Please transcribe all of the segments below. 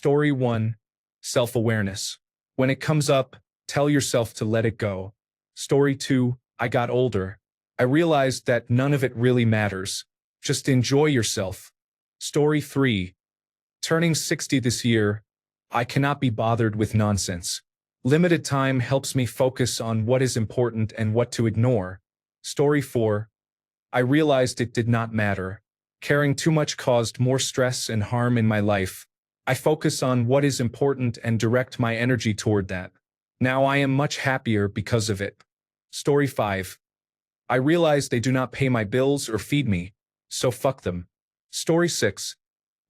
Story 1. Self-awareness. When it comes up, tell yourself to let it go. Story 2. I got older. I realized that none of it really matters. Just enjoy yourself. Story 3. Turning 60 this year, I cannot be bothered with nonsense. Limited time helps me focus on what is important and what to ignore. Story 4. I realized it did not matter. Caring too much caused more stress and harm in my life. I focus on what is important and direct my energy toward that. Now I am much happier because of it. Story 5. I realized they do not pay my bills or feed me, so fuck them. Story 6.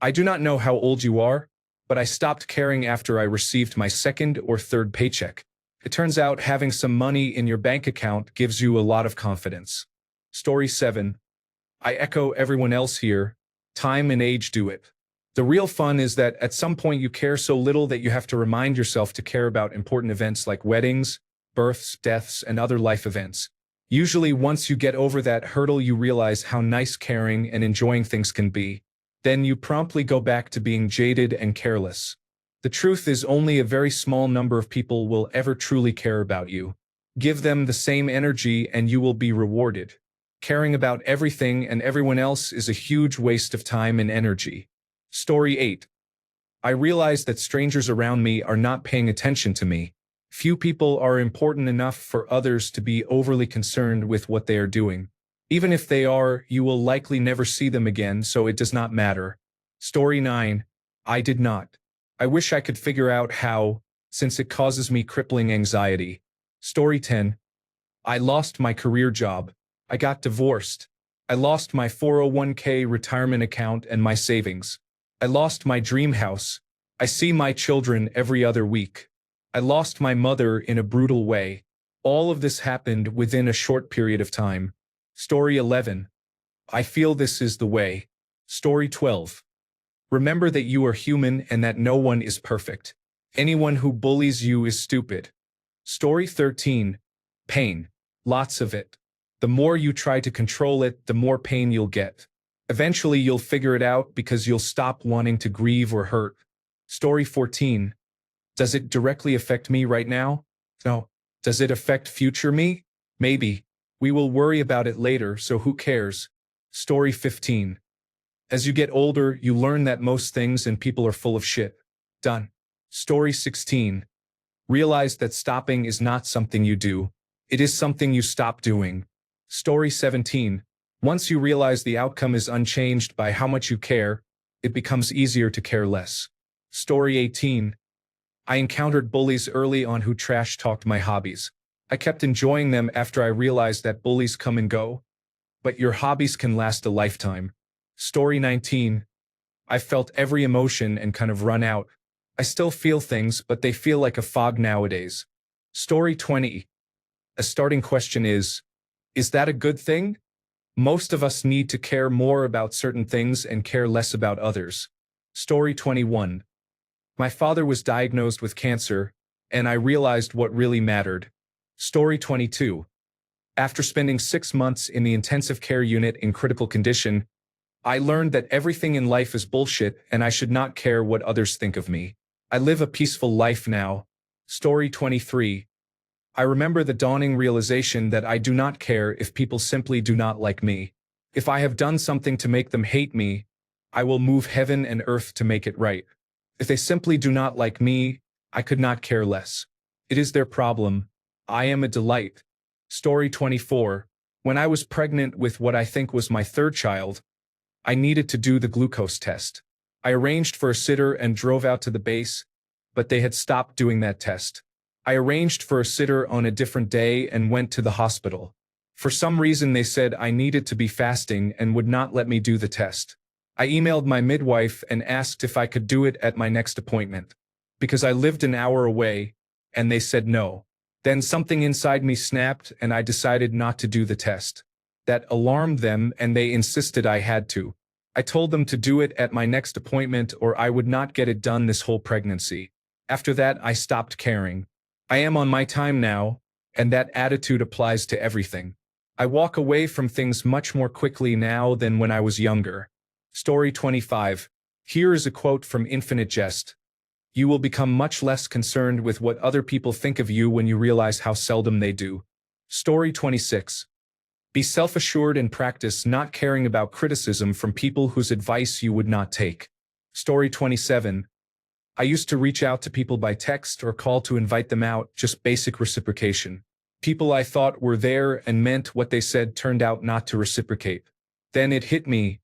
I do not know how old you are, but I stopped caring after I received my second or third paycheck. It turns out having some money in your bank account gives you a lot of confidence. Story 7. I echo everyone else here. Time and age do it. The real fun is that at some point you care so little that you have to remind yourself to care about important events like weddings, births, deaths, and other life events. Usually once you get over that hurdle you realize how nice caring and enjoying things can be. Then you promptly go back to being jaded and careless. The truth is only a very small number of people will ever truly care about you. Give them the same energy and you will be rewarded. Caring about everything and everyone else is a huge waste of time and energy. Story 8. I realize that strangers around me are not paying attention to me. Few people are important enough for others to be overly concerned with what they are doing. Even if they are, you will likely never see them again, so it does not matter. Story 9. I did not. I wish I could figure out how, since it causes me crippling anxiety. Story 10. I lost my career job. I got divorced. I lost my 401k retirement account and my savings. I lost my dream house. I see my children every other week. I lost my mother in a brutal way. All of this happened within a short period of time. Story 11. I feel this is the way. Story 12. Remember that you are human and that no one is perfect. Anyone who bullies you is stupid. Story 13. Pain. Lots of it. The more you try to control it, the more pain you'll get. Eventually you'll figure it out because you'll stop wanting to grieve or hurt. Story 14. Does it directly affect me right now? No. Does it affect future me? Maybe. We will worry about it later, so who cares? Story 15. As you get older, you learn that most things and people are full of shit. Done. Story 16. Realize that stopping is not something you do. It is something you stop doing. Story 17. Once you realize the outcome is unchanged by how much you care, it becomes easier to care less. Story 18. I encountered bullies early on who trash-talked my hobbies. I kept enjoying them after I realized that bullies come and go. But your hobbies can last a lifetime. Story 19. I felt every emotion and kind of run out. I still feel things, but they feel like a fog nowadays. Story 20. A starting question is that a good thing? Most of us need to care more about certain things and care less about others. Story 21. My father was diagnosed with cancer, and I realized what really mattered. Story 22. After spending 6 months in the intensive care unit in critical condition, I learned that everything in life is bullshit and I should not care what others think of me. I live a peaceful life now. Story 23. I remember the dawning realization that I do not care if people simply do not like me. If I have done something to make them hate me, I will move heaven and earth to make it right. If they simply do not like me, I could not care less. It is their problem. I am a delight. Story 24. When I was pregnant with what I think was my third child, I needed to do the glucose test. I arranged for a sitter and drove out to the base, but they had stopped doing that test. I arranged for a sitter on a different day and went to the hospital. For some reason they said I needed to be fasting and would not let me do the test. I emailed my midwife and asked if I could do it at my next appointment, because I lived an hour away, and they said no. Then something inside me snapped and I decided not to do the test. That alarmed them and they insisted I had to. I told them to do it at my next appointment or I would not get it done this whole pregnancy. After that, I stopped caring. I am on my time now, and that attitude applies to everything. I walk away from things much more quickly now than when I was younger. Story 25. Here is a quote from Infinite Jest. You will become much less concerned with what other people think of you when you realize how seldom they do. Story 26. Be self-assured and practice not caring about criticism from people whose advice you would not take. Story 27. I used to reach out to people by text or call to invite them out, just basic reciprocation. People I thought were there and meant what they said turned out not to reciprocate. Then it hit me.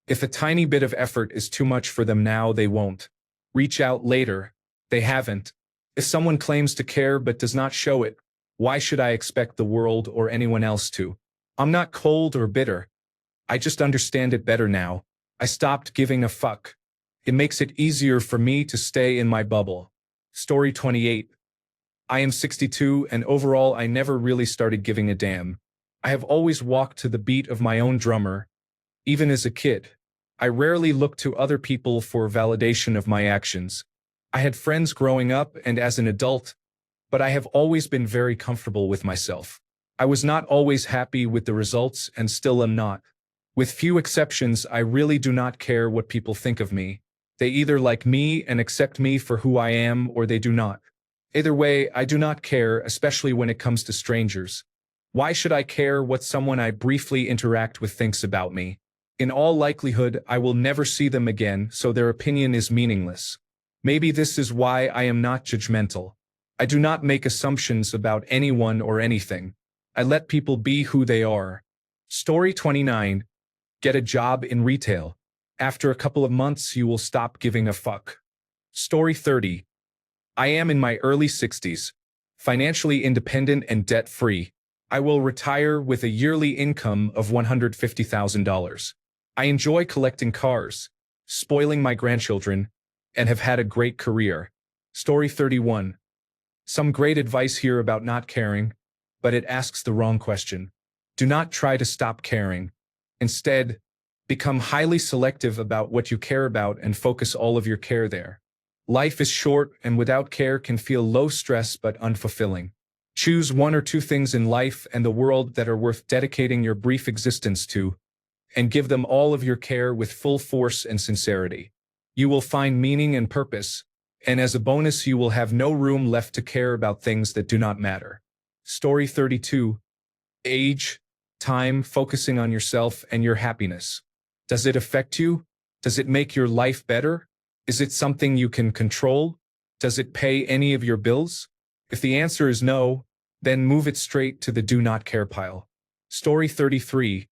If a tiny bit of effort is too much for them now, they won't. Reach out later. They haven't. If someone claims to care but does not show it, why should I expect the world or anyone else to? I'm not cold or bitter. I just understand it better now. I stopped giving a fuck. It makes it easier for me to stay in my bubble. Story 28. I am 62 and overall I never really started giving a damn. I have always walked to the beat of my own drummer. Even as a kid, I rarely looked to other people for validation of my actions. I had friends growing up and as an adult, but I have always been very comfortable with myself. I was not always happy with the results and still am not. With few exceptions, I really do not care what people think of me. They either like me and accept me for who I am or they do not. Either way, I do not care, especially when it comes to strangers. Why should I care what someone I briefly interact with thinks about me? In all likelihood, I will never see them again, so their opinion is meaningless. Maybe this is why I am not judgmental. I do not make assumptions about anyone or anything. I let people be who they are. Story 29. Get a job in retail. After a couple of months, you will stop giving a fuck. Story 30. I am in my early 60s, financially independent and debt-free. I will retire with a yearly income of $150,000. I enjoy collecting cars, spoiling my grandchildren, and have had a great career. Story 31. Some great advice here about not caring, but it asks the wrong question. Do not try to stop caring. Instead, become highly selective about what you care about and focus all of your care there. Life is short and without care can feel low stress but unfulfilling. Choose one or two things in life and the world that are worth dedicating your brief existence to, and give them all of your care with full force and sincerity. You will find meaning and purpose, and as a bonus you will have no room left to care about things that do not matter. Story 32. Age, time, focusing on yourself and your happiness. Does it affect you? Does it make your life better? Is it something you can control? Does it pay any of your bills? If the answer is no, then move it straight to the do not care pile. Story 33.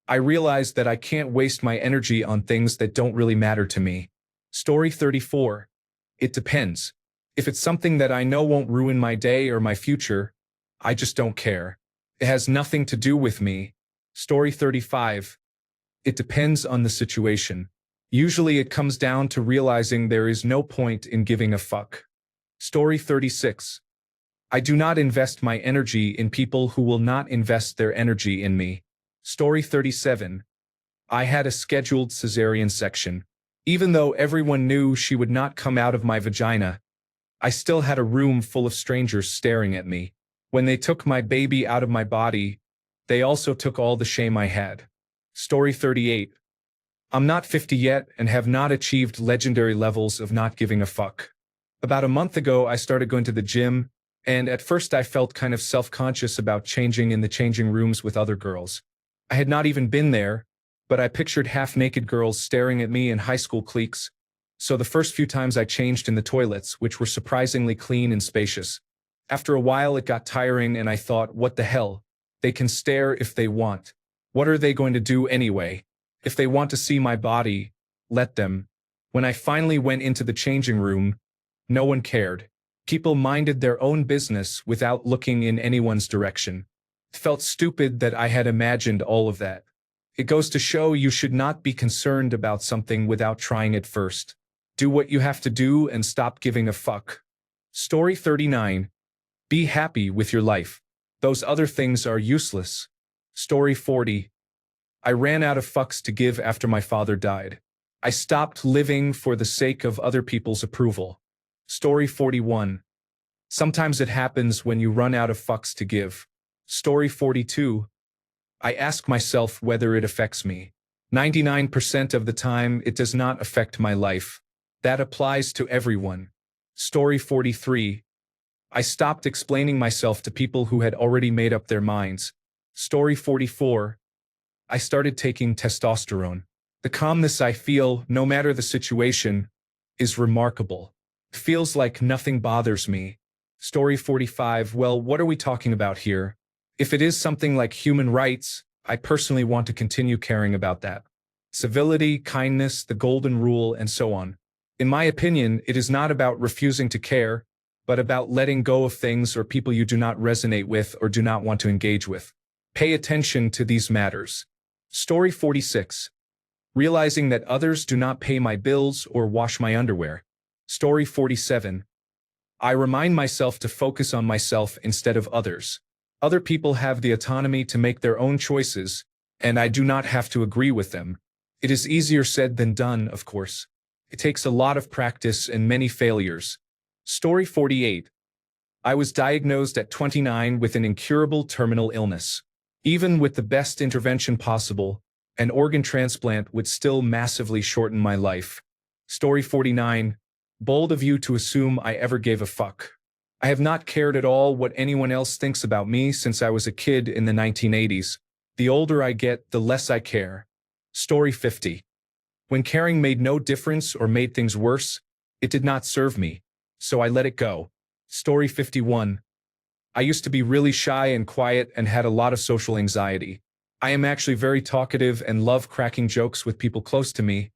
I realize that I can't waste my energy on things that don't really matter to me. Story 34. It depends. If it's something that I know won't ruin my day or my future, I just don't care. It has nothing to do with me. Story 35. It depends on the situation. Usually it comes down to realizing there is no point in giving a fuck. Story 36. I do not invest my energy in people who will not invest their energy in me. Story 37. I had a scheduled cesarean section. Even though everyone knew she would not come out of my vagina, I still had a room full of strangers staring at me. When they took my baby out of my body, they also took all the shame I had. Story 38. I'm not 50 yet and have not achieved legendary levels of not giving a fuck. About a month ago, I started going to the gym, and at first I felt kind of self-conscious about changing in the changing rooms with other girls. I had not even been there, but I pictured half-naked girls staring at me in high school cliques, so the first few times I changed in the toilets, which were surprisingly clean and spacious. After a while it got tiring and I thought, what the hell? They can stare if they want. What are they going to do anyway? If they want to see my body, let them. When I finally went into the changing room, no one cared. People minded their own business without looking in anyone's direction. It felt stupid that I had imagined all of that. It goes to show you should not be concerned about something without trying it first. Do what you have to do and stop giving a fuck. Story 39. Be happy with your life. Those other things are useless. Story 40. I ran out of fucks to give after my father died. I stopped living for the sake of other people's approval. Story 41. Sometimes it happens when you run out of fucks to give. Story 42. I ask myself whether it affects me. 99% of the time, it does not affect my life. That applies to everyone. Story 43. I stopped explaining myself to people who had already made up their minds. Story 44. I started taking testosterone. The calmness I feel, no matter the situation, is remarkable. It feels like nothing bothers me. Story 45. Well, what are we talking about here? If it is something like human rights, I personally want to continue caring about that. Civility, kindness, the golden rule, and so on. In my opinion, it is not about refusing to care, but about letting go of things or people you do not resonate with or do not want to engage with. Pay attention to these matters. Story 46. Realizing that others do not pay my bills or wash my underwear. Story 47. I remind myself to focus on myself instead of others. Other people have the autonomy to make their own choices, and I do not have to agree with them. It is easier said than done, of course. It takes a lot of practice and many failures. Story 48. I was diagnosed at 29 with an incurable terminal illness. Even with the best intervention possible, an organ transplant would still massively shorten my life. Story 49. Bold of you to assume I ever gave a fuck. I have not cared at all what anyone else thinks about me since I was a kid in the 1980s. The older I get, the less I care. Story 50. When caring made no difference or made things worse, it did not serve me, so I let it go. Story 51. I used to be really shy and quiet and had a lot of social anxiety. I am actually very talkative and love cracking jokes with people close to me,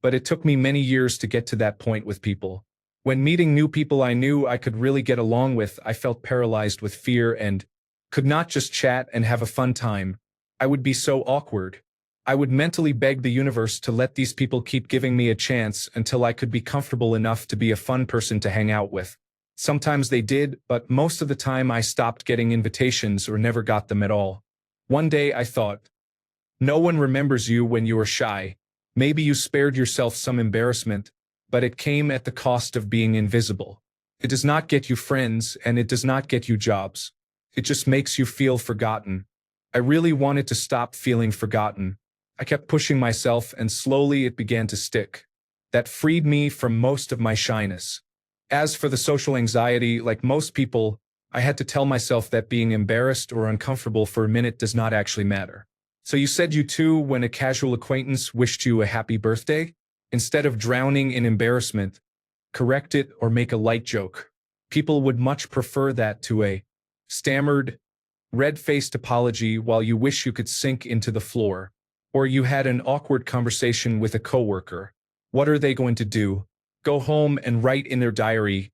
but it took me many years to get to that point with people. When meeting new people I knew I could really get along with, I felt paralyzed with fear and could not just chat and have a fun time. I would be so awkward. I would mentally beg the universe to let these people keep giving me a chance until I could be comfortable enough to be a fun person to hang out with. Sometimes they did, but most of the time I stopped getting invitations or never got them at all. One day I thought, no one remembers you when you are shy. Maybe you spared yourself some embarrassment, but it came at the cost of being invisible. It does not get you friends, and it does not get you jobs. It just makes you feel forgotten. I really wanted to stop feeling forgotten. I kept pushing myself, and slowly it began to stick. That freed me from most of my shyness. As for the social anxiety, like most people, I had to tell myself that being embarrassed or uncomfortable for a minute does not actually matter. So you said you too when a casual acquaintance wished you a happy birthday? Instead of drowning in embarrassment, correct it or make a light joke. People would much prefer that to a stammered, red-faced apology while you wish you could sink into the floor. Or you had an awkward conversation with a coworker. What are they going to do? Go home and write in their diary,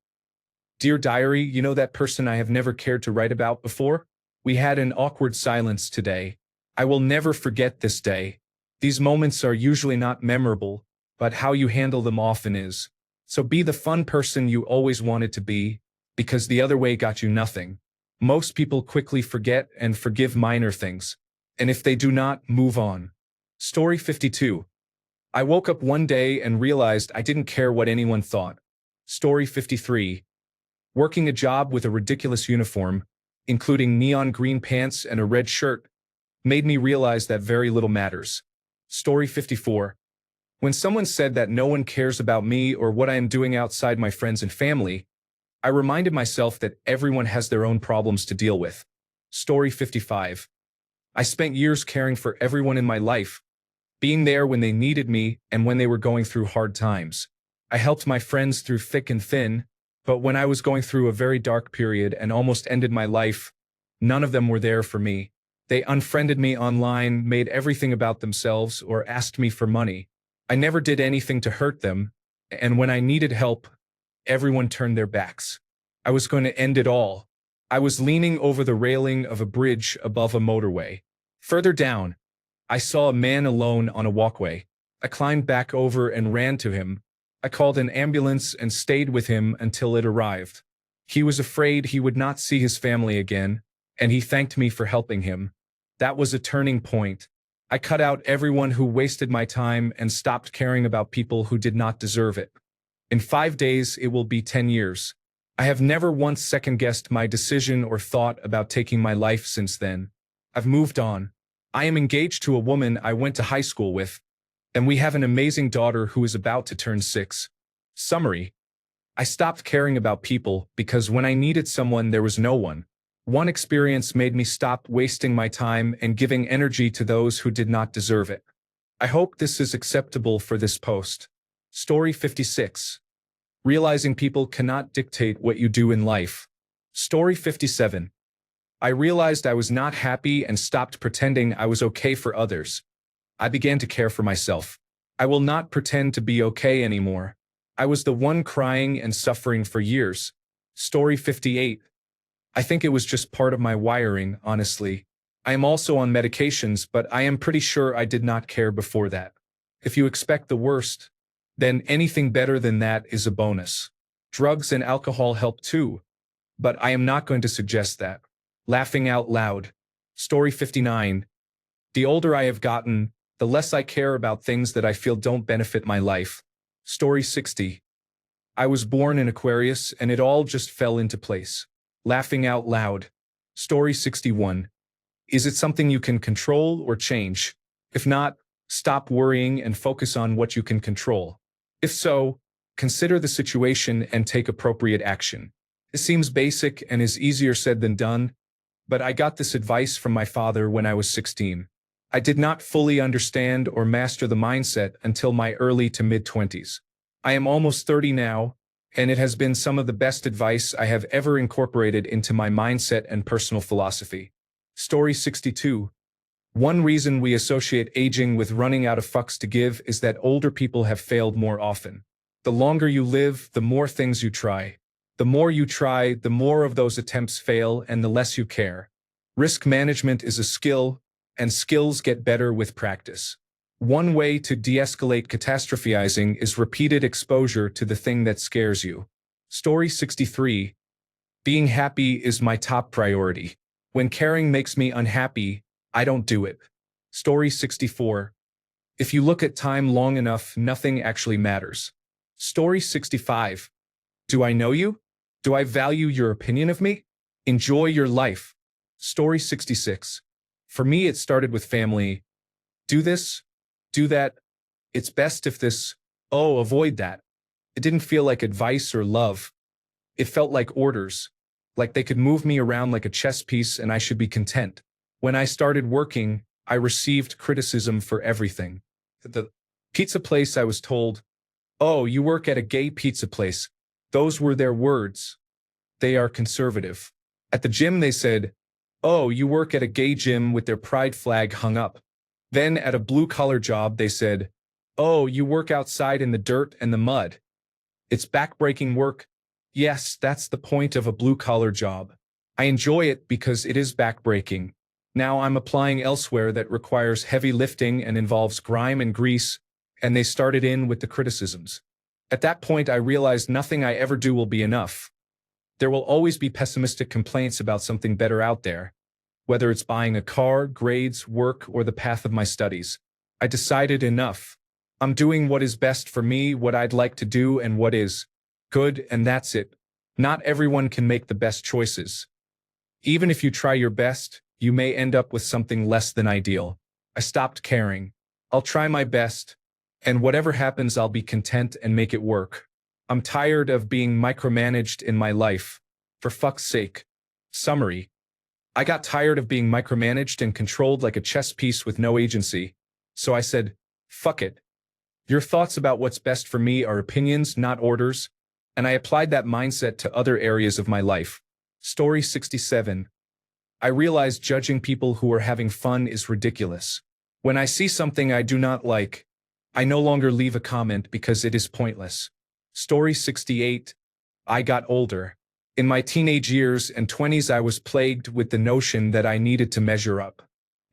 "Dear diary, you know that person I have never cared to write about before? We had an awkward silence today. I will never forget this day." These moments are usually not memorable, but how you handle them often is. So be the fun person you always wanted to be, because the other way got you nothing. Most people quickly forget and forgive minor things, and if they do not, move on. Story 52. I woke up one day and realized I didn't care what anyone thought. Story 53. Working a job with a ridiculous uniform, including neon green pants and a red shirt, made me realize that very little matters. Story 54. When someone said that no one cares about me or what I am doing outside my friends and family, I reminded myself that everyone has their own problems to deal with. Story 55. I spent years caring for everyone in my life, being there when they needed me and when they were going through hard times. I helped my friends through thick and thin, but when I was going through a very dark period and almost ended my life, none of them were there for me. They unfriended me online, made everything about themselves, or asked me for money. I never did anything to hurt them, and when I needed help, everyone turned their backs. I was going to end it all. I was leaning over the railing of a bridge above a motorway. Further down, I saw a man alone on a walkway. I climbed back over and ran to him. I called an ambulance and stayed with him until it arrived. He was afraid he would not see his family again, and he thanked me for helping him. That was a turning point. I cut out everyone who wasted my time and stopped caring about people who did not deserve it. In 5 days, it will be 10 years. I have never once second-guessed my decision or thought about taking my life since then. I've moved on. I am engaged to a woman I went to high school with, and we have an amazing daughter who is about to turn 6. Summary. I stopped caring about people because when I needed someone, there was no one. One experience made me stop wasting my time and giving energy to those who did not deserve it. I hope this is acceptable for this post. Story 56. Realizing people cannot dictate what you do in life. Story 57. I realized I was not happy and stopped pretending I was okay for others. I began to care for myself. I will not pretend to be okay anymore. I was the one crying and suffering for years. Story 58. I think it was just part of my wiring, honestly. I am also on medications, but I am pretty sure I did not care before that. If you expect the worst, then anything better than that is a bonus. Drugs and alcohol help too, but I am not going to suggest that. Laughing out loud. Story 59. The older I have gotten, the less I care about things that I feel don't benefit my life. Story 60. I was born in Aquarius and it all just fell into place. Laughing out loud. Story 61. Is it something you can control or change? If not, stop worrying and focus on what you can control. If so, consider the situation and take appropriate action. It seems basic and is easier said than done, but I got this advice from my father when I was 16. I did not fully understand or master the mindset until my early to mid-20s. I am almost 30 now, and it has been some of the best advice I have ever incorporated into my mindset and personal philosophy. Story 62. One reason we associate aging with running out of fucks to give is that older people have failed more often. The longer you live, the more things you try. The more you try, the more of those attempts fail and the less you care. Risk management is a skill, and skills get better with practice. One way to de-escalate catastrophizing is repeated exposure to the thing that scares you. Story 63. Being happy is my top priority. When caring makes me unhappy, I don't do it. Story 64. If you look at time long enough, nothing actually matters. Story 65. Do I know you? Do I value your opinion of me? Enjoy your life. Story 66. For me, it started with family. Do this, do that. It's best if this, oh, avoid that. It didn't feel like advice or love. It felt like orders, like they could move me around like a chess piece and I should be content. When I started working, I received criticism for everything. At the pizza place, I was told, "Oh, you work at a gay pizza place." Those were their words. They are conservative. At the gym, they said, "Oh, you work at a gay gym," with their pride flag hung up. Then at a blue-collar job, they said, "Oh, you work outside in the dirt and the mud." It's backbreaking work. Yes, that's the point of a blue-collar job. I enjoy it because it is backbreaking. Now I'm applying elsewhere that requires heavy lifting and involves grime and grease, and they started in with the criticisms. At that point, I realized nothing I ever do will be enough. There will always be pessimistic complaints about something better out there, whether it's buying a car, grades, work, or the path of my studies. I decided enough. I'm doing what is best for me, what I'd like to do, and what is good, and that's it. Not everyone can make the best choices. Even if you try your best, you may end up with something less than ideal. I stopped caring. I'll try my best, and whatever happens, I'll be content and make it work. I'm tired of being micromanaged in my life. For fuck's sake. Summary. I got tired of being micromanaged and controlled like a chess piece with no agency. So I said, fuck it. Your thoughts about what's best for me are opinions, not orders. And I applied that mindset to other areas of my life. Story 67. I realized judging people who are having fun is ridiculous. When I see something I do not like, I no longer leave a comment because it is pointless. Story 68. I got older. In my teenage years and 20s, I was plagued with the notion that I needed to measure up.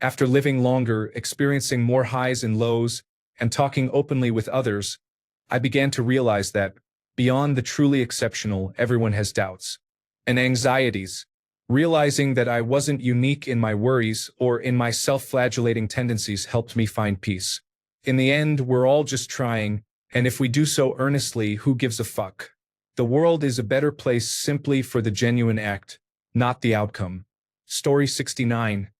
After living longer, experiencing more highs and lows, and talking openly with others, I began to realize that, beyond the truly exceptional, everyone has doubts and anxieties. Realizing that I wasn't unique in my worries or in my self-flagellating tendencies helped me find peace. In the end, we're all just trying, and if we do so earnestly, who gives a fuck? The world is a better place simply for the genuine act, not the outcome. Story 69.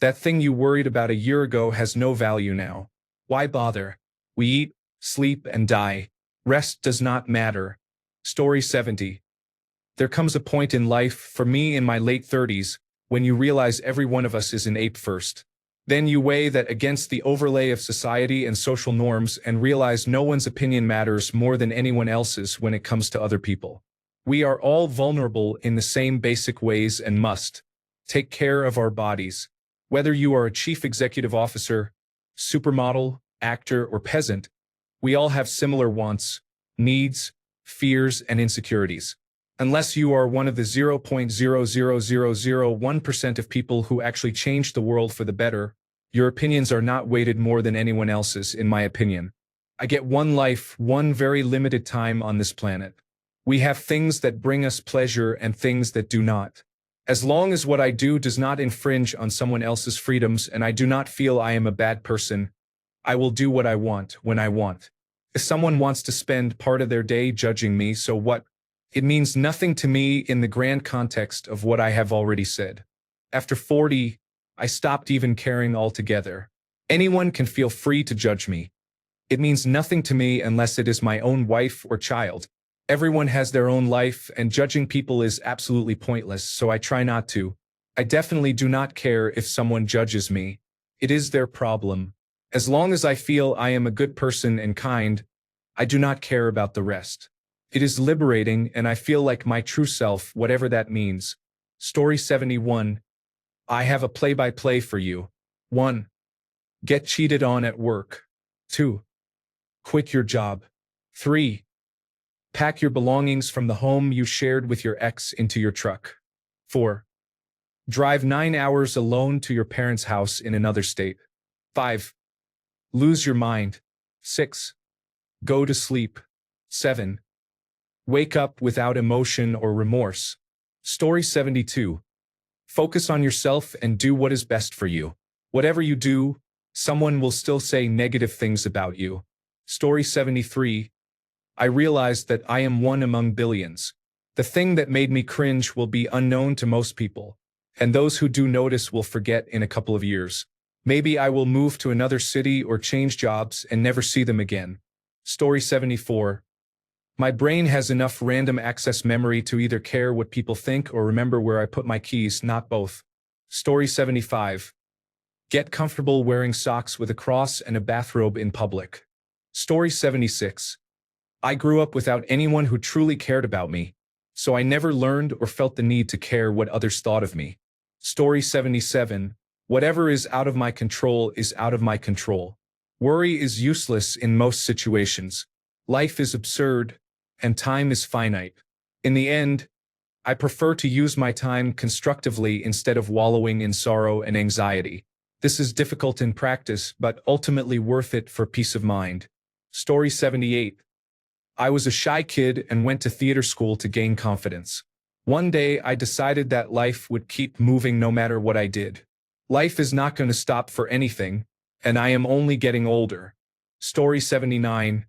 That thing you worried about a year ago has no value now. Why bother? We eat, sleep, and die. Rest does not matter. Story 70. There comes a point in life, for me in my late 30s, when you realize every one of us is an ape first. Then you weigh that against the overlay of society and social norms and realize no one's opinion matters more than anyone else's when it comes to other people. We are all vulnerable in the same basic ways and must take care of our bodies. Whether you are a chief executive officer, supermodel, actor, or peasant, we all have similar wants, needs, fears, and insecurities. Unless you are one of the 0.00001% of people who actually change the world for the better, your opinions are not weighted more than anyone else's, in my opinion. I get one life, one very limited time on this planet. We have things that bring us pleasure and things that do not. As long as what I do does not infringe on someone else's freedoms and I do not feel I am a bad person, I will do what I want when I want. If someone wants to spend part of their day judging me, so what? It means nothing to me in the grand context of what I have already said. After 40, I stopped even caring altogether. Anyone can feel free to judge me. It means nothing to me unless it is my own wife or child. Everyone has their own life, and judging people is absolutely pointless, so I try not to. I definitely do not care if someone judges me. It is their problem. As long as I feel I am a good person and kind, I do not care about the rest. It is liberating, and I feel like my true self, whatever that means. Story 71. I have a play-by-play for you. 1. Get cheated on at work. 2. Quit your job. 3. Pack your belongings from the home you shared with your ex into your truck. 4. Drive 9 hours alone to your parents' house in another state. 5. Lose your mind. 6. Go to sleep. 7. Wake up without emotion or remorse. Story 72. Focus on yourself and do what is best for you. Whatever you do, someone will still say negative things about you. Story 73. I realized that I am one among billions. The thing that made me cringe will be unknown to most people, and those who do notice will forget in a couple of years. Maybe I will move to another city or change jobs and never see them again. Story 74. My brain has enough random access memory to either care what people think or remember where I put my keys, not both. Story 75. Get comfortable wearing socks with a cross and a bathrobe in public. Story 76. I grew up without anyone who truly cared about me, so I never learned or felt the need to care what others thought of me. Story 77. Whatever is out of my control is out of my control. Worry is useless in most situations. Life is absurd, and time is finite. In the end, I prefer to use my time constructively instead of wallowing in sorrow and anxiety. This is difficult in practice, but ultimately worth it for peace of mind. Story 78. I was a shy kid and went to theater school to gain confidence. One day, I decided that life would keep moving no matter what I did. Life is not going to stop for anything, and I am only getting older. Story 79.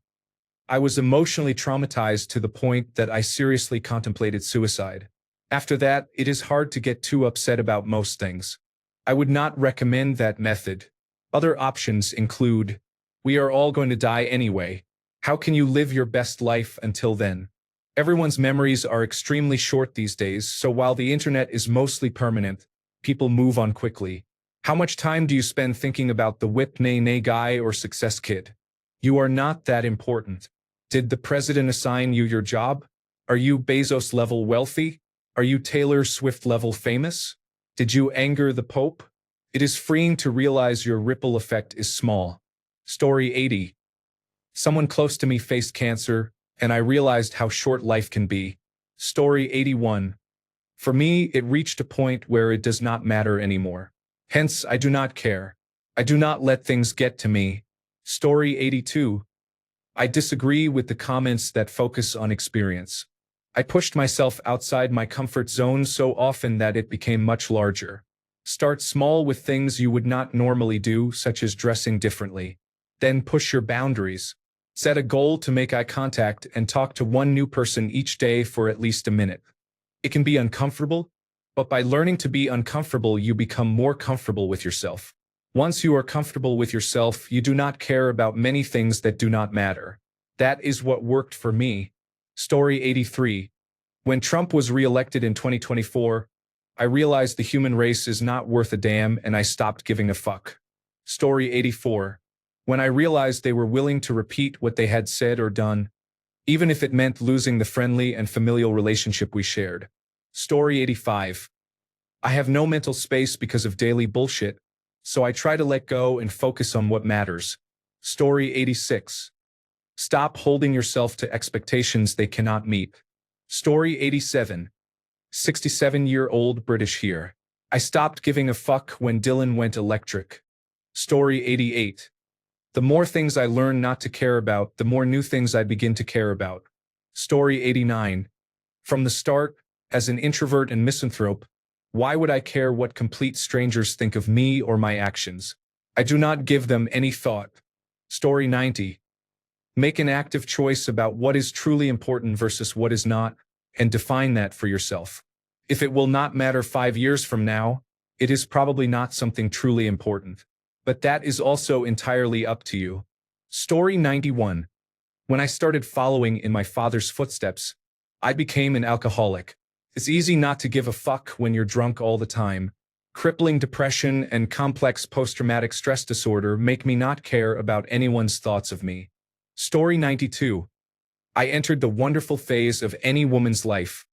I was emotionally traumatized to the point that I seriously contemplated suicide. After that, it is hard to get too upset about most things. I would not recommend that method. Other options include, we are all going to die anyway. How can you live your best life until then? Everyone's memories are extremely short these days, so while the internet is mostly permanent, people move on quickly. How much time do you spend thinking about the whip nay nay guy or success kid? You are not that important. Did the president assign you your job? Are you Bezos level wealthy? Are you Taylor Swift level famous? Did you anger the Pope? It is freeing to realize your ripple effect is small. Story 80. Someone close to me faced cancer, and I realized how short life can be. Story 81. For me, it reached a point where it does not matter anymore. Hence, I do not care. I do not let things get to me. Story 82. I disagree with the comments that focus on experience. I pushed myself outside my comfort zone so often that it became much larger. Start small with things you would not normally do, such as dressing differently. Then push your boundaries. Set a goal to make eye contact and talk to one new person each day for at least a minute. It can be uncomfortable, but by learning to be uncomfortable, you become more comfortable with yourself. Once you are comfortable with yourself, you do not care about many things that do not matter. That is what worked for me. Story 83. When Trump was re-elected in 2024, I realized the human race is not worth a damn and I stopped giving a fuck. Story 84. When I realized they were willing to repeat what they had said or done, even if it meant losing the friendly and familial relationship we shared. Story 85. I have no mental space because of daily bullshit, so I try to let go and focus on what matters. Story 86. Stop holding yourself to expectations they cannot meet. Story 87. 67-year-old British here. I stopped giving a fuck when Dylan went electric. Story 88. The more things I learn not to care about, the more new things I begin to care about. Story 89. From the start, as an introvert and misanthrope, why would I care what complete strangers think of me or my actions? I do not give them any thought. Story 90. Make an active choice about what is truly important versus what is not, and define that for yourself. If it will not matter 5 years from now, it is probably not something truly important. But that is also entirely up to you. Story 91. When I started following in my father's footsteps, I became an alcoholic. It's easy not to give a fuck when you're drunk all the time. Crippling depression and complex post-traumatic stress disorder make me not care about anyone's thoughts of me. Story 92. I entered the wonderful phase of any woman's life,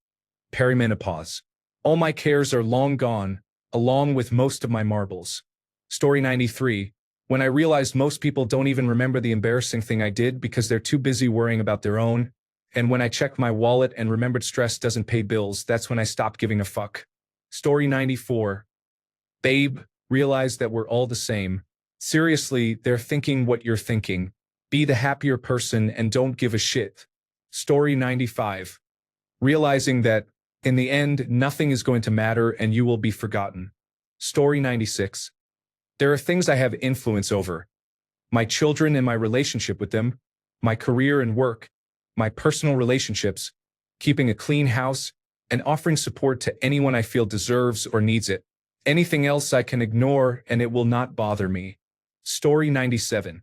perimenopause. All my cares are long gone, along with most of my marbles. Story 93. When I realized most people don't even remember the embarrassing thing I did because they're too busy worrying about their own, and when I checked my wallet and remembered stress doesn't pay bills, that's when I stopped giving a fuck. Story 94. Babe, realize that we're all the same. Seriously, they're thinking what you're thinking. Be the happier person and don't give a shit. Story 95. Realizing that, in the end, nothing is going to matter and you will be forgotten. Story 96. There are things I have influence over. My children and my relationship with them, my career and work, my personal relationships, keeping a clean house, and offering support to anyone I feel deserves or needs it. Anything else I can ignore and it will not bother me. Story 97.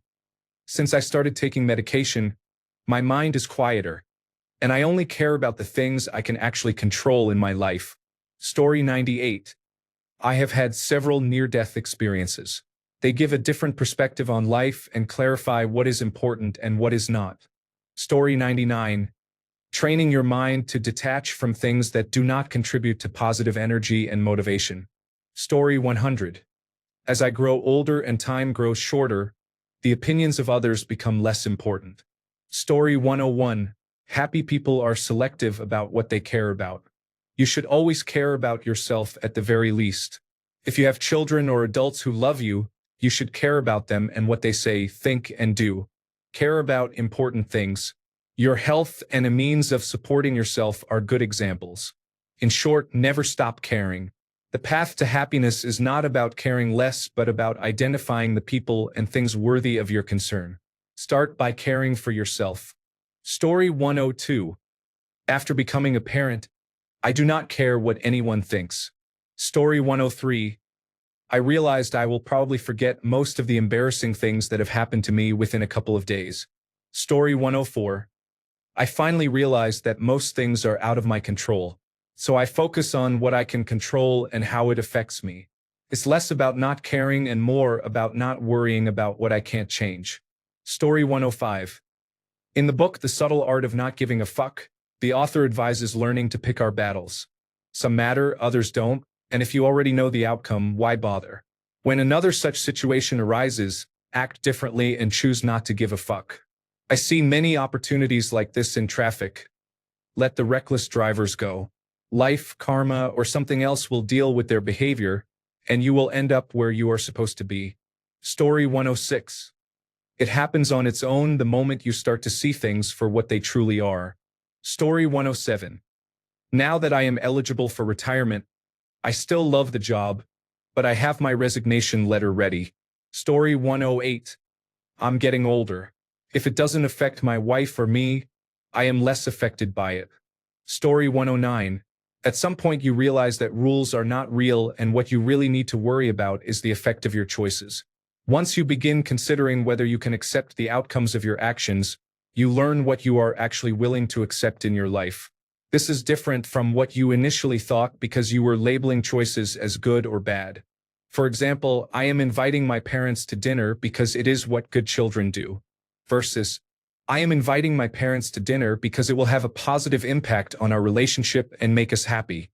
Since I started taking medication, my mind is quieter, and I only care about the things I can actually control in my life. Story 98. I have had several near-death experiences. They give a different perspective on life and clarify what is important and what is not. Story 99. Training your mind to detach from things that do not contribute to positive energy and motivation. Story 100. As I grow older and time grows shorter, the opinions of others become less important. Story 101. Happy people are selective about what they care about. You should always care about yourself at the very least. If you have children or adults who love you, you should care about them and what they say, think, and do. Care about important things. Your health and a means of supporting yourself are good examples. In short, never stop caring. The path to happiness is not about caring less but about identifying the people and things worthy of your concern. Start by caring for yourself. Story 102. After becoming a parent, I do not care what anyone thinks. Story 103. I realized I will probably forget most of the embarrassing things that have happened to me within a couple of days. Story 104. I finally realized that most things are out of my control, so I focus on what I can control and how it affects me. It's less about not caring and more about not worrying about what I can't change. Story 105. In the book The Subtle Art of Not Giving a Fuck, the author advises learning to pick our battles. Some matter, others don't, and if you already know the outcome, why bother? When another such situation arises, act differently and choose not to give a fuck. I see many opportunities like this in traffic. Let the reckless drivers go. Life, karma, or something else will deal with their behavior, and you will end up where you are supposed to be. Story 106. It happens on its own the moment you start to see things for what they truly are. Story 107. Now that I am eligible for retirement, I still love the job, but I have my resignation letter ready. Story 108. I'm getting older. If it doesn't affect my wife or me, I am less affected by it. Story 109. At some point you realize that rules are not real and what you really need to worry about is the effect of your choices. Once you begin considering whether you can accept the outcomes of your actions, You learn what you are actually willing to accept in your life. This is different from what you initially thought because you were labeling choices as good or bad. For example, I am inviting my parents to dinner because it is what good children do. Versus, I am inviting my parents to dinner because it will have a positive impact on our relationship and make us happy.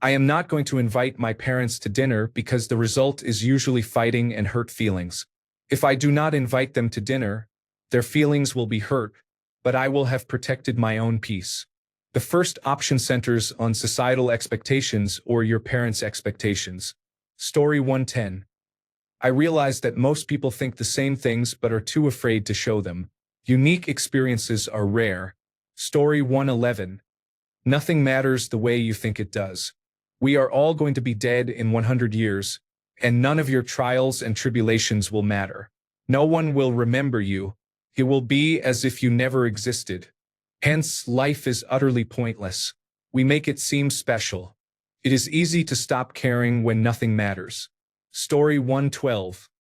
I am not going to invite my parents to dinner because the result is usually fighting and hurt feelings. If I do not invite them to dinner, their feelings will be hurt, but I will have protected my own peace. The first option centers on societal expectations or your parents' expectations. Story 110. I realize that most people think the same things but are too afraid to show them. Unique experiences are rare. Story 111. Nothing matters the way you think it does. We are all going to be dead in 100 years, and none of your trials and tribulations will matter. No one will remember you. It will be as if you never existed. Hence, life is utterly pointless. We make it seem special. It is easy to stop caring when nothing matters. Story 112.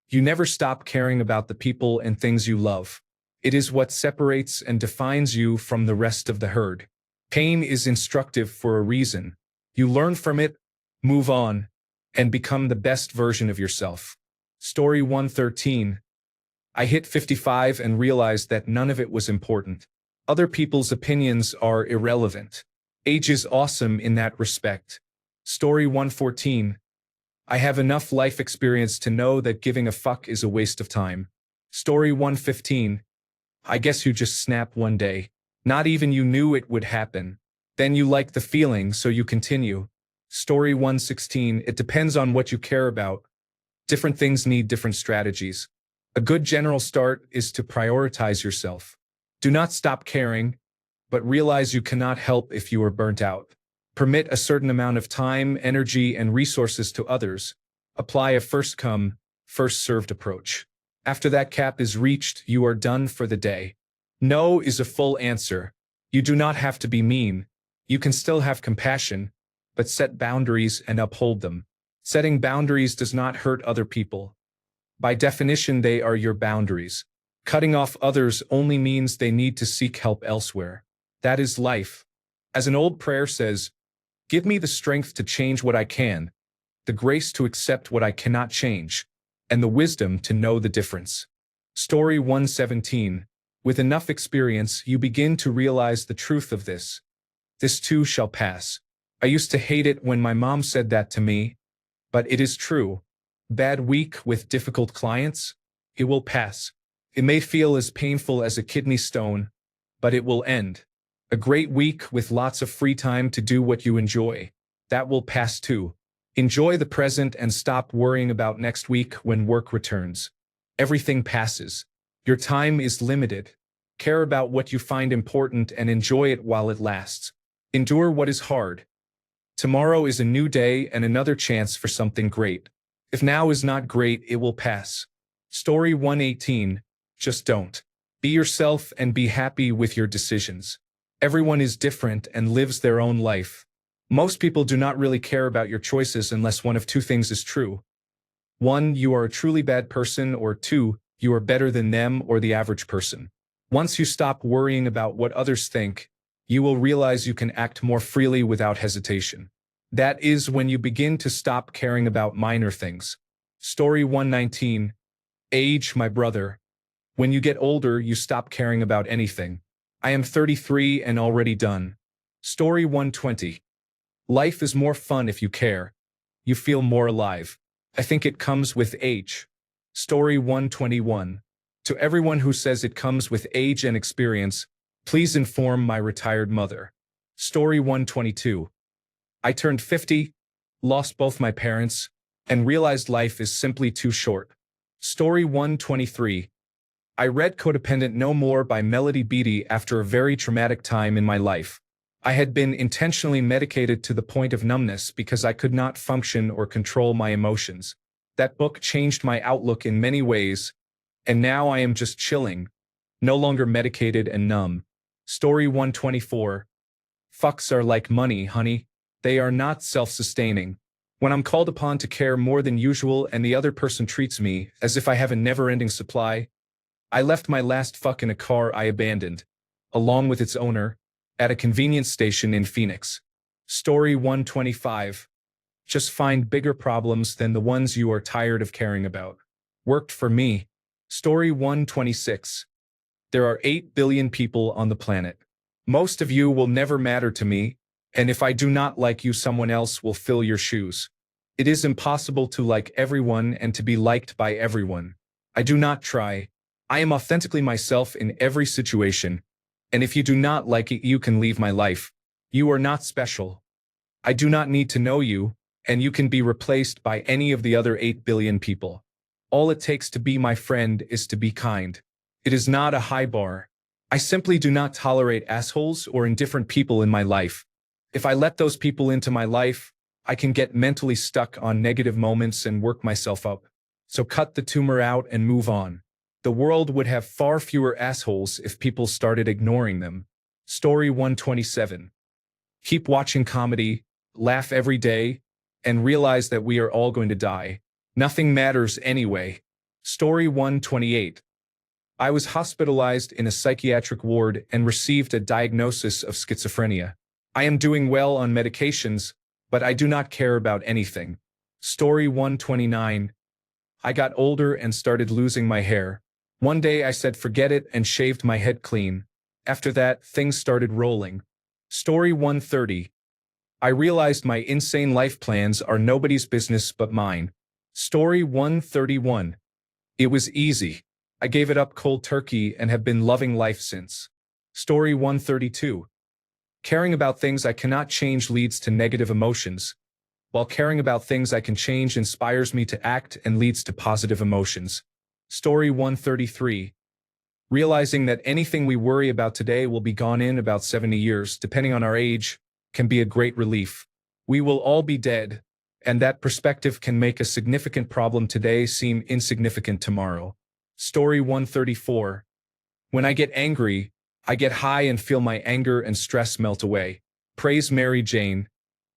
You never stop caring about the people and things you love. It is what separates and defines you from the rest of the herd. Pain is instructive for a reason. You learn from it, move on, and become the best version of yourself. Story 113. I hit 55 and realized that none of it was important. Other people's opinions are irrelevant. Age is awesome in that respect. Story 114. I have enough life experience to know that giving a fuck is a waste of time. Story 115. I guess you just snap one day. Not even you knew it would happen. Then you like the feeling, so you continue. Story 116. It depends on what you care about. Different things need different strategies. A good general start is to prioritize yourself. Do not stop caring, but realize you cannot help if you are burnt out. Permit a certain amount of time, energy, and resources to others. Apply a first come, first served approach. After that cap is reached, you are done for the day. No is a full answer. You do not have to be mean. You can still have compassion, but set boundaries and uphold them. Setting boundaries does not hurt other people. By definition, they are your boundaries. Cutting off others only means they need to seek help elsewhere. That is life. As an old prayer says, give me the strength to change what I can, the grace to accept what I cannot change, and the wisdom to know the difference. Story 117. With enough experience, you begin to realize the truth of this. This too shall pass. I used to hate it when my mom said that to me, but it is true. Bad week with difficult clients? It will pass. It may feel as painful as a kidney stone, but it will end. A great week with lots of free time to do what you enjoy. That will pass too. Enjoy the present and stop worrying about next week when work returns. Everything passes. Your time is limited. Care about what you find important and enjoy it while it lasts. Endure what is hard. Tomorrow is a new day and another chance for something great. If now is not great, it will pass. Story 118. Just don't. Be yourself and be happy with your decisions. Everyone is different and lives their own life. Most people do not really care about your choices unless one of two things is true. 1, you are a truly bad person, or 2, you are better than them or the average person. Once you stop worrying about what others think, you will realize you can act more freely without hesitation. That is when you begin to stop caring about minor things. Story 119. Age, my brother. When you get older, you stop caring about anything. I am 33 and already done. Story 120. Life is more fun if you care. You feel more alive. I think it comes with age. Story 121. To everyone who says it comes with age and experience, please inform my retired mother. Story 122. I turned 50, lost both my parents, and realized life is simply too short. Story 123. I read Codependent No More by Melody Beattie after a very traumatic time in my life. I had been intentionally medicated to the point of numbness because I could not function or control my emotions. That book changed my outlook in many ways, and now I am just chilling, no longer medicated and numb. Story 124. Fucks are like money, honey. They are not self-sustaining. When I'm called upon to care more than usual and the other person treats me as if I have a never-ending supply, I left my last fuck in a car I abandoned, along with its owner, at a convenience station in Phoenix. Story 125. Just find bigger problems than the ones you are tired of caring about. Worked for me. Story 126. There are 8 billion people on the planet. Most of you will never matter to me, and if I do not like you, someone else will fill your shoes. It is impossible to like everyone and to be liked by everyone. I do not try. I am authentically myself in every situation, and if you do not like it, you can leave my life. You are not special. I do not need to know you, and you can be replaced by any of the other 8 billion people. All it takes to be my friend is to be kind. It is not a high bar. I simply do not tolerate assholes or indifferent people in my life. If I let those people into my life, I can get mentally stuck on negative moments and work myself up. So cut the tumor out and move on. The world would have far fewer assholes if people started ignoring them. Story 127. Keep watching comedy, laugh every day, and realize that we are all going to die. Nothing matters anyway. Story 128. I was hospitalized in a psychiatric ward and received a diagnosis of schizophrenia. I am doing well on medications, but I do not care about anything. Story 129. I got older and started losing my hair. One day I said forget it and shaved my head clean. After that, things started rolling. Story 130. I realized my insane life plans are nobody's business but mine. Story 131. It was easy. I gave it up cold turkey and have been loving life since. Story 132. Caring about things I cannot change leads to negative emotions, while caring about things I can change inspires me to act and leads to positive emotions. Story 133. Realizing that anything we worry about today will be gone in about 70 years, depending on our age, can be a great relief. We will all be dead, and that perspective can make a significant problem today seem insignificant tomorrow. Story 134. When I get angry, I get high and feel my anger and stress melt away. Praise Mary Jane.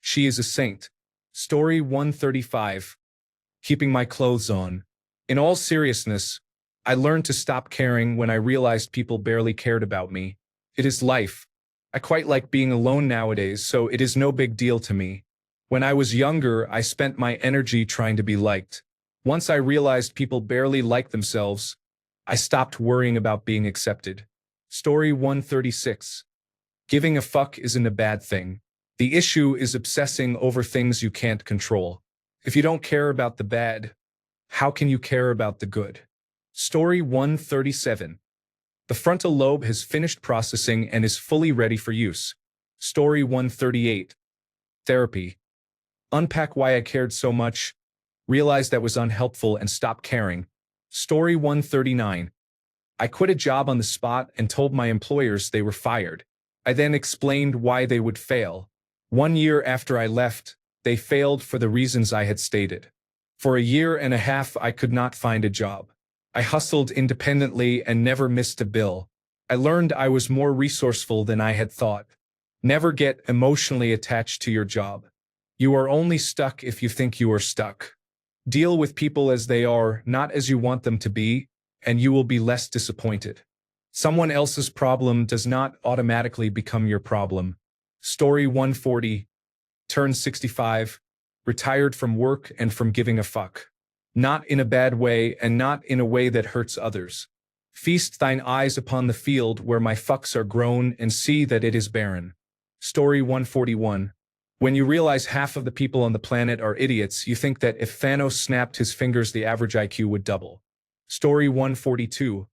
She is a saint. Story 135. Keeping my clothes on. In all seriousness, I learned to stop caring when I realized people barely cared about me. It is life. I quite like being alone nowadays, so it is no big deal to me. When I was younger, I spent my energy trying to be liked. Once I realized people barely like themselves, I stopped worrying about being accepted. Story 136. Giving a fuck isn't a bad thing. The issue is obsessing over things you can't control. If you don't care about the bad, how can you care about the good? Story 137. The frontal lobe has finished processing and is fully ready for use. Story 138. Therapy. Unpack why I cared so much, realize that was unhelpful and stop caring. Story 139. I quit a job on the spot and told my employers they were fired. I then explained why they would fail. 1 year after I left, they failed for the reasons I had stated. For a year and a half, I could not find a job. I hustled independently and never missed a bill. I learned I was more resourceful than I had thought. Never get emotionally attached to your job. You are only stuck if you think you are stuck. Deal with people as they are, not as you want them to be, and you will be less disappointed. Someone else's problem does not automatically become your problem. Story 140. Turned 65. Retired from work and from giving a fuck. Not in a bad way and not in a way that hurts others. Feast thine eyes upon the field where my fucks are grown and see that it is barren. Story 141. When you realize half of the people on the planet are idiots, you think that if Thanos snapped his fingers, the average IQ would double. Story 142.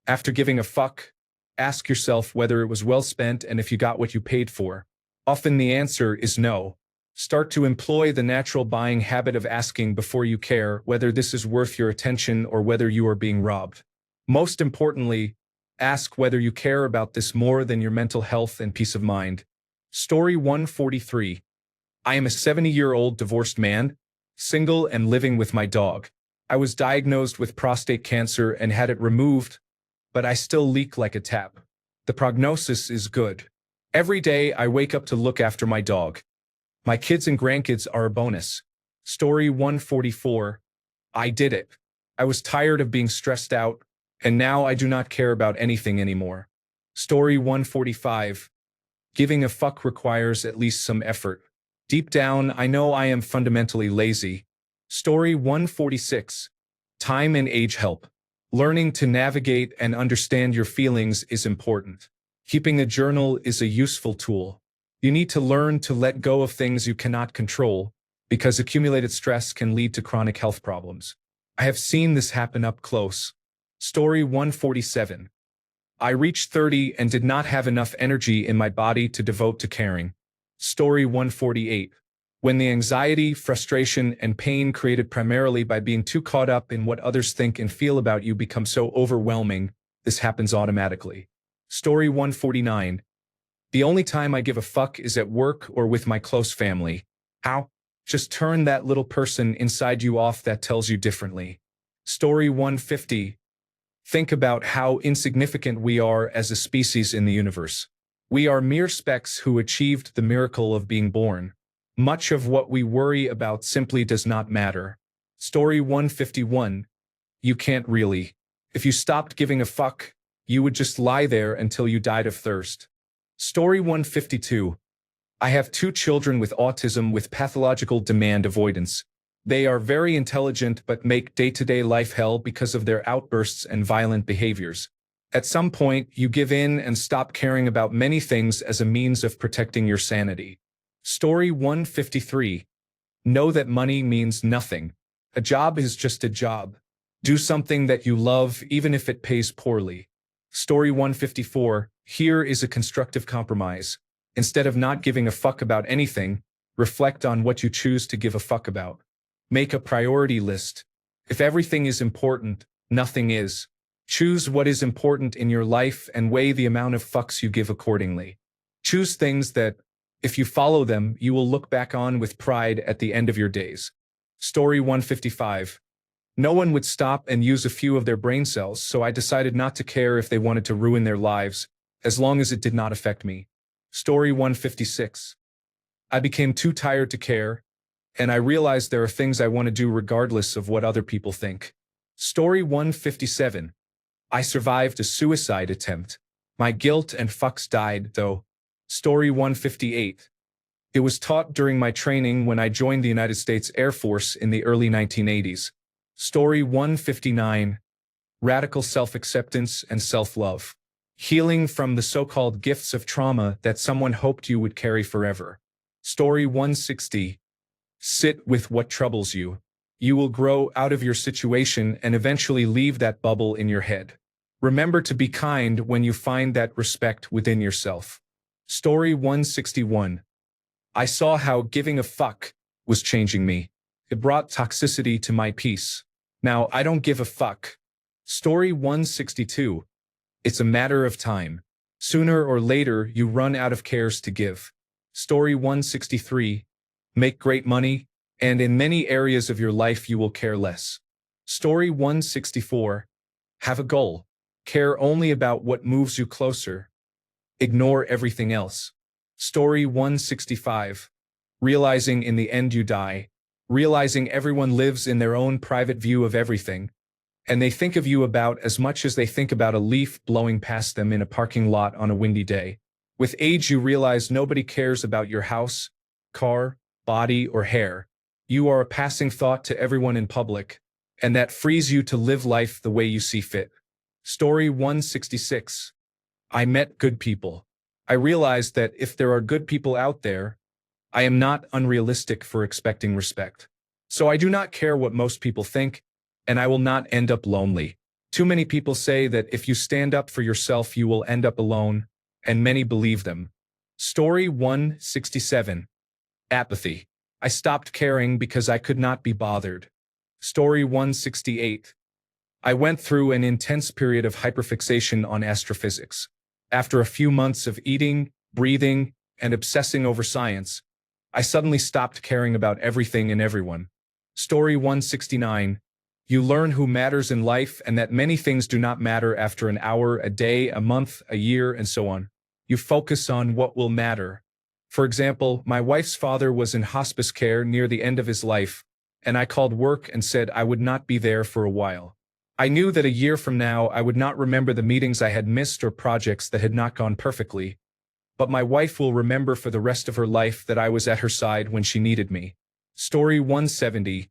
After giving a fuck, ask yourself whether it was well spent and if you got what you paid for. Often the answer is no. Start to employ the natural buying habit of asking before you care whether this is worth your attention or whether you are being robbed. Most importantly, ask whether you care about this more than your mental health and peace of mind. Story 143. I am a 70-year-old divorced man, single and living with my dog. I was diagnosed with prostate cancer and had it removed, but I still leak like a tap. The prognosis is good. Every day I wake up to look after my dog. My kids and grandkids are a bonus. Story 144. I did it. I was tired of being stressed out, And now I do not care about anything anymore. Story 145. Giving a fuck requires at least some effort. Deep down, I know I am fundamentally lazy. Story 146. Time and age help. Learning to navigate and understand your feelings is important. Keeping a journal is a useful tool. You need to learn to let go of things you cannot control, because accumulated stress can lead to chronic health problems. I have seen this happen up close. Story 147. I reached 30 and did not have enough energy in my body to devote to caring. Story 148. When the anxiety, frustration, and pain created primarily by being too caught up in what others think and feel about you become so overwhelming, this happens automatically. Story 149. The only time I give a fuck is at work or with my close family. How? Just turn that little person inside you off that tells you differently. Story 150. Think about how insignificant we are as a species in the universe. We are mere specks who achieved the miracle of being born. Much of what we worry about simply does not matter. Story 151. You can't really. If you stopped giving a fuck, you would just lie there until you died of thirst. Story 152. I have 2 children with autism with pathological demand avoidance. They are very intelligent but make day-to-day life hell because of their outbursts and violent behaviors. At some point, you give in and stop caring about many things as a means of protecting your sanity. Story 153. Know that money means nothing. A job is just a job. Do something that you love even if it pays poorly. Story 154. Here is a constructive compromise. Instead of not giving a fuck about anything, reflect on what you choose to give a fuck about. Make a priority list. If everything is important, nothing is. Choose what is important in your life and weigh the amount of fucks you give accordingly. Choose things that, if you follow them, you will look back on with pride at the end of your days. Story 155. No one would stop and use a few of their brain cells, so I decided not to care if they wanted to ruin their lives, as long as it did not affect me. Story 156. I became too tired to care, and I realized there are things I want to do regardless of what other people think. Story 157. I survived a suicide attempt. My guilt and fucks died, though. Story 158. It was taught during my training when I joined the United States Air Force in the early 1980s. Story 159. Radical self-acceptance and self-love. Healing from the so-called gifts of trauma that someone hoped you would carry forever. Story 160. Sit with what troubles you. You will grow out of your situation and eventually leave that bubble in your head. Remember to be kind when you find that respect within yourself. Story 161. I saw how giving a fuck was changing me. It brought toxicity to my peace. Now I don't give a fuck. Story 162. It's a matter of time. Sooner or later, you run out of cares to give. Story 163. Make great money, and in many areas of your life you will care less. Story 164. Have a goal. Care only about what moves you closer. Ignore everything else. Story 165. Realizing in the end you die. Realizing everyone lives in their own private view of everything, and they think of you about as much as they think about a leaf blowing past them in a parking lot on a windy day. With age you realize nobody cares about your house, car, body, or hair. You are a passing thought to everyone in public, and that frees you to live life the way you see fit. Story 166. I met good people. I realized that if there are good people out there, I am not unrealistic for expecting respect. So I do not care what most people think, and I will not end up lonely. Too many people say that if you stand up for yourself you will end up alone, and many believe them. Story 167. Apathy. I stopped caring because I could not be bothered. Story 168. I went through an intense period of hyperfixation on astrophysics. After a few months of eating, breathing, and obsessing over science, I suddenly stopped caring about everything and everyone. Story 169. You learn who matters in life and that many things do not matter after an hour, a day, a month, a year, and so on. You focus on what will matter. For example, my wife's father was in hospice care near the end of his life, and I called work and said I would not be there for a while. I knew that a year from now I would not remember the meetings I had missed or projects that had not gone perfectly, but my wife will remember for the rest of her life that I was at her side when she needed me. Story 170.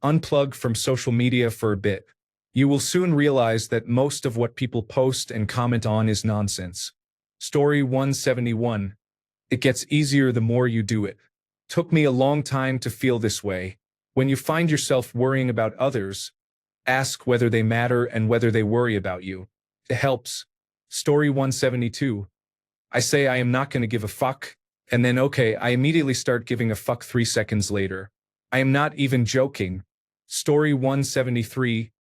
Unplug from social media for a bit. You will soon realize that most of what people post and comment on is nonsense. Story 171. It gets easier the more you do it. Took me a long time to feel this way. When you find yourself worrying about others, ask whether they matter and whether they worry about you. It helps. Story 172. I say I am not going to give a fuck, and then okay, I immediately start giving a fuck 3 seconds later. I am not even joking. Story 173.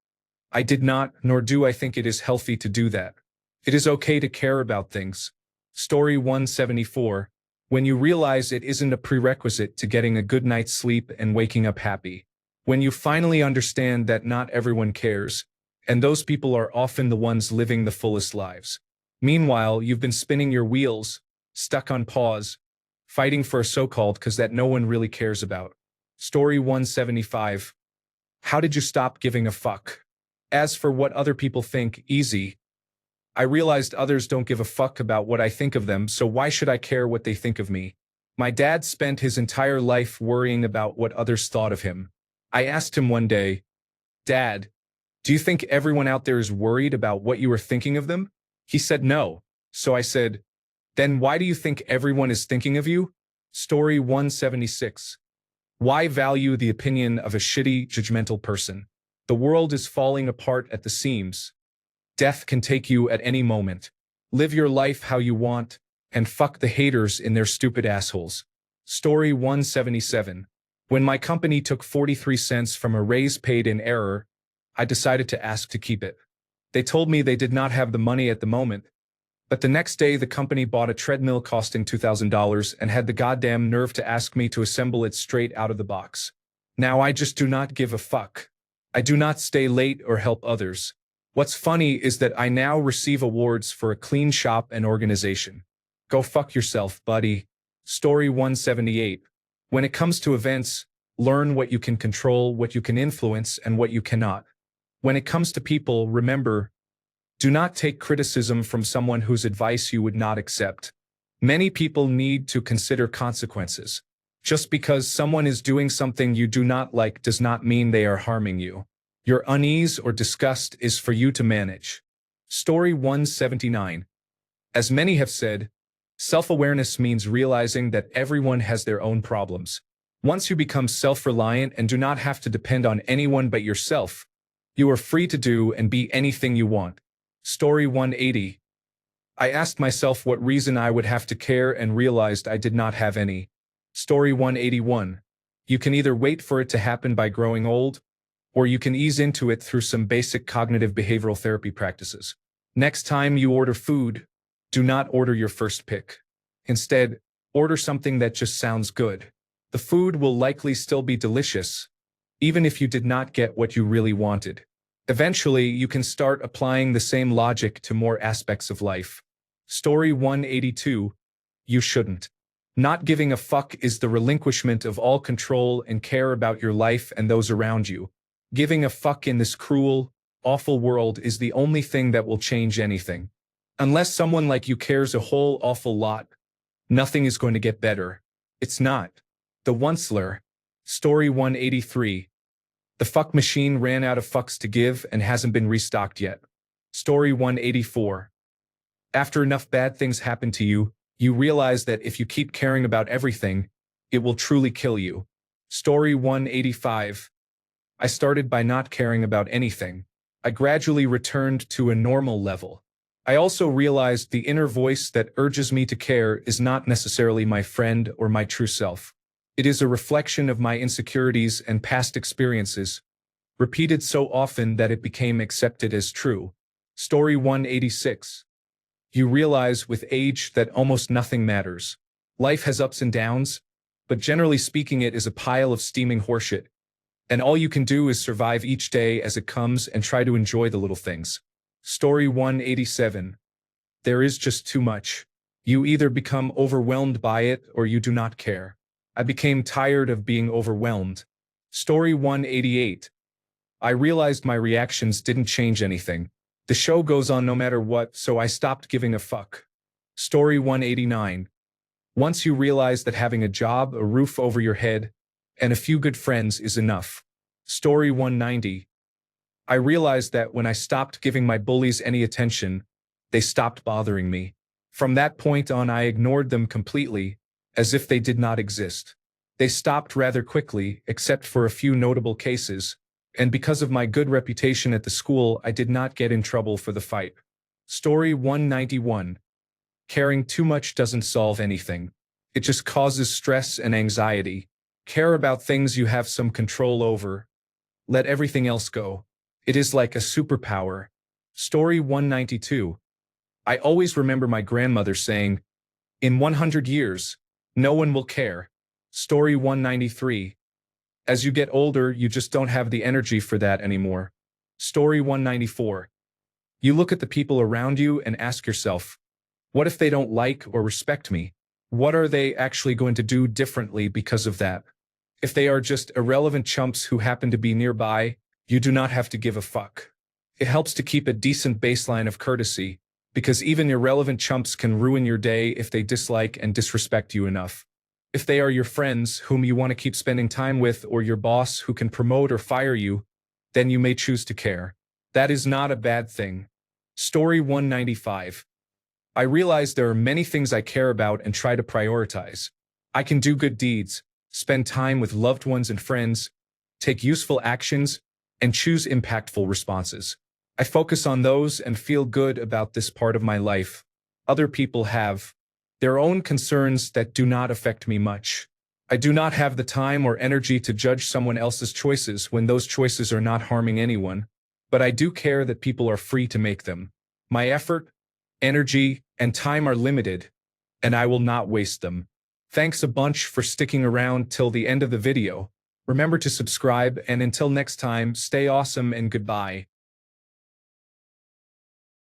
I did not, nor do I think it is healthy to do that. It is okay to care about things. Story 174. When you realize it isn't a prerequisite to getting a good night's sleep and waking up happy. When you finally understand that not everyone cares, and those people are often the ones living the fullest lives. Meanwhile, you've been spinning your wheels, stuck on pause, fighting for a so-called cause that no one really cares about. Story 175. How did you stop giving a fuck? As for what other people think, easy. I realized others don't give a fuck about what I think of them, so why should I care what they think of me? My dad spent his entire life worrying about what others thought of him. I asked him one day, Dad, do you think everyone out there is worried about what you are thinking of them? He said no. So I said, then why do you think everyone is thinking of you? Story 176. Why value the opinion of a shitty, judgmental person? The world is falling apart at the seams. Death can take you at any moment. Live your life how you want, and fuck the haters in their stupid assholes. Story 177. When my company took 43 cents from a raise paid in error, I decided to ask to keep it. They told me they did not have the money at the moment, but the next day the company bought a treadmill costing $2,000 and had the goddamn nerve to ask me to assemble it straight out of the box. Now I just do not give a fuck. I do not stay late or help others. What's funny is that I now receive awards for a clean shop and organization. Go fuck yourself, buddy. Story 178. When it comes to events, learn what you can control, what you can influence, and what you cannot. When it comes to people, remember, do not take criticism from someone whose advice you would not accept. Many people need to consider consequences. Just because someone is doing something you do not like does not mean they are harming you. Your unease or disgust is for you to manage. Story 179. As many have said, self-awareness means realizing that everyone has their own problems. Once you become self-reliant and do not have to depend on anyone but yourself, you are free to do and be anything you want. Story 180. I asked myself what reason I would have to care and realized I did not have any. Story 181. You can either wait for it to happen by growing old, or you can ease into it through some basic cognitive behavioral therapy practices. Next time you order food, do not order your first pick. Instead, order something that just sounds good. The food will likely still be delicious, even if you did not get what you really wanted. Eventually, you can start applying the same logic to more aspects of life. Story 182. You shouldn't. Not giving a fuck is the relinquishment of all control and care about your life and those around you. Giving a fuck in this cruel, awful world is the only thing that will change anything. Unless someone like you cares a whole awful lot, nothing is going to get better. It's not. The Onceler. Story 183. The fuck machine ran out of fucks to give and hasn't been restocked yet. Story 184. After enough bad things happen to you, you realize that if you keep caring about everything, it will truly kill you. Story 185. I started by not caring about anything. I gradually returned to a normal level. I also realized the inner voice that urges me to care is not necessarily my friend or my true self. It is a reflection of my insecurities and past experiences, repeated so often that it became accepted as true. Story 186. You realize with age that almost nothing matters. Life has ups and downs, but generally speaking it is a pile of steaming horseshit, and all you can do is survive each day as it comes and try to enjoy the little things. Story 187. There is just too much. You either become overwhelmed by it or you do not care. I became tired of being overwhelmed. Story 188. I realized my reactions didn't change anything. The show goes on no matter what, so I stopped giving a fuck. Story 189. Once you realize that having a job, a roof over your head, and a few good friends is enough. Story 190. I realized that when I stopped giving my bullies any attention, they stopped bothering me. From that point on, I ignored them completely, as if they did not exist. They stopped rather quickly, except for a few notable cases, and because of my good reputation at the school, I did not get in trouble for the fight. Story 191. Caring too much doesn't solve anything. It just causes stress and anxiety. Care about things you have some control over. Let everything else go. It is like a superpower. Story 192. I always remember my grandmother saying, "In 100 years, no one will care." Story 193. As you get older, you just don't have the energy for that anymore. Story 194. You look at the people around you and ask yourself, what if they don't like or respect me? What are they actually going to do differently because of that? If they are just irrelevant chumps who happen to be nearby, you do not have to give a fuck. It helps to keep a decent baseline of courtesy, because even irrelevant chumps can ruin your day if they dislike and disrespect you enough. If they are your friends whom you want to keep spending time with or your boss who can promote or fire you, then you may choose to care. That is not a bad thing. Story 195. I realize there are many things I care about and try to prioritize. I can do good deeds, spend time with loved ones and friends, take useful actions, and choose impactful responses. I focus on those and feel good about this part of my life. Other people have their own concerns that do not affect me much. I do not have the time or energy to judge someone else's choices when those choices are not harming anyone, but I do care that people are free to make them. My effort, energy, and time are limited, and I will not waste them. Thanks a bunch for sticking around till the end of the video. Remember to subscribe, and until next time, stay awesome and goodbye.